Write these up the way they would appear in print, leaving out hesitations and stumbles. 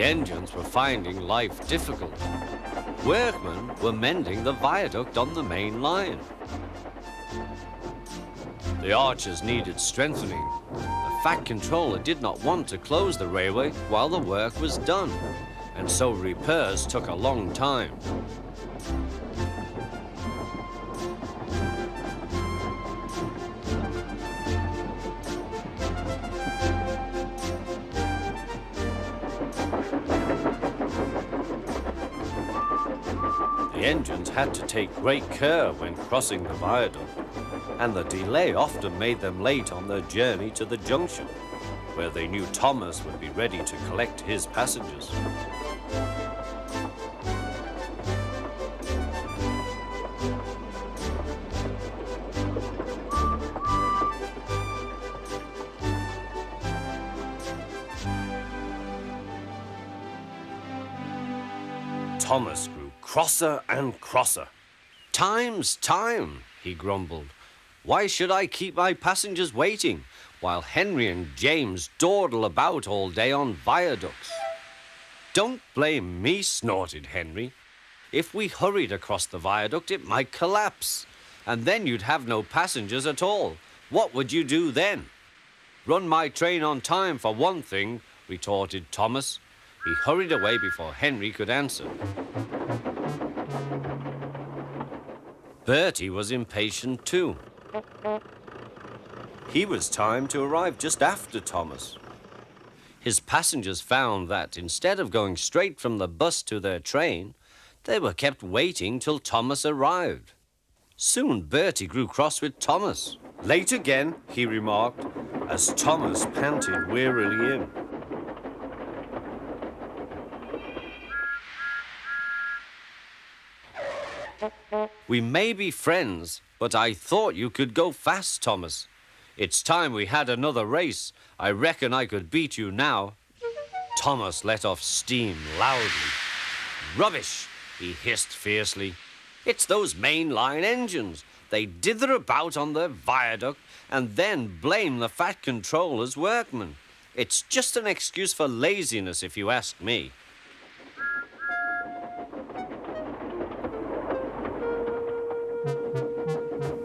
The engines were finding life difficult. Workmen were mending the viaduct on the main line. The arches needed strengthening. The Fat Controller did not want to close the railway while the work was done, and so repairs took a long time. The engines had to take great care when crossing the viaduct, and the delay often made them late on their journey to the junction, where they knew Thomas would be ready to collect his passengers. Thomas grew crosser and crosser. "Time's time," he grumbled. "Why should I keep my passengers waiting while Henry and James dawdle about all day on viaducts?" "Don't blame me," snorted Henry. "If we hurried across the viaduct, it might collapse, and then you'd have no passengers at all. What would you do then?" "Run my train on time, for one thing," retorted Thomas. He hurried away before Henry could answer. Bertie was impatient too. He was timed to arrive just after Thomas. His passengers found that instead of going straight from the bus to their train, they were kept waiting till Thomas arrived. Soon Bertie grew cross with Thomas. "Late again," he remarked, as Thomas panted wearily in. "We may be friends, but I thought you could go fast, Thomas. It's time we had another race. I reckon I could beat you now." Thomas let off steam loudly. "Rubbish," he hissed fiercely. "It's those main-line engines. They dither about on their viaduct and then blame the Fat Controller's workmen. It's just an excuse for laziness, if you ask me."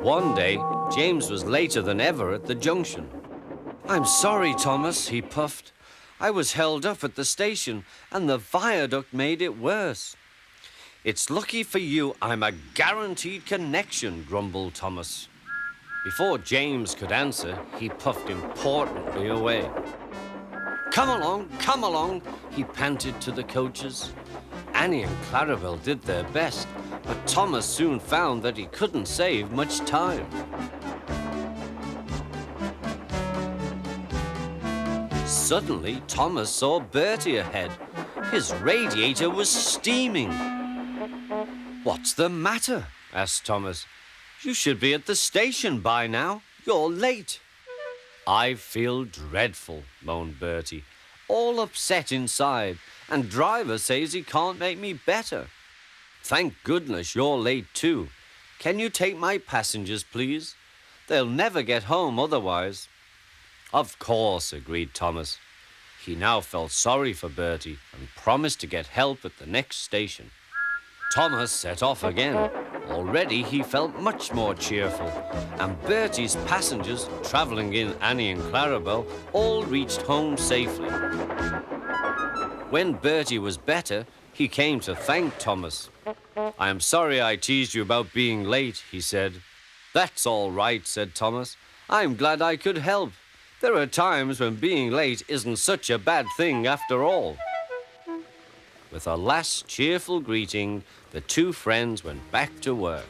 One day, James was later than ever at the junction. "I'm sorry, Thomas," he puffed. "I was held up at the station, and the viaduct made it worse." "It's lucky for you I'm a guaranteed connection," grumbled Thomas. Before James could answer, he puffed importantly away. Come along," he panted to the coaches. Annie and Clarabel did their best, but Thomas soon found that he couldn't save much time. Suddenly, Thomas saw Bertie ahead. His radiator was steaming. "What's the matter?" asked Thomas. "You should be at the station by now. You're late." "I feel dreadful," moaned Bertie. "All upset inside, and driver says he can't make me better." "Thank goodness you're late too. Can you take my passengers, please? They'll never get home otherwise." "Of course," agreed Thomas. He now felt sorry for Bertie and promised to get help at the next station. Thomas set off again. Already he felt much more cheerful, and Bertie's passengers, travelling in Annie and Clarabel, all reached home safely. When Bertie was better, he came to thank Thomas. "I am sorry I teased you about being late," he said. "That's all right," said Thomas. "I'm glad I could help. There are times when being late isn't such a bad thing after all." With a last cheerful greeting, the two friends went back to work.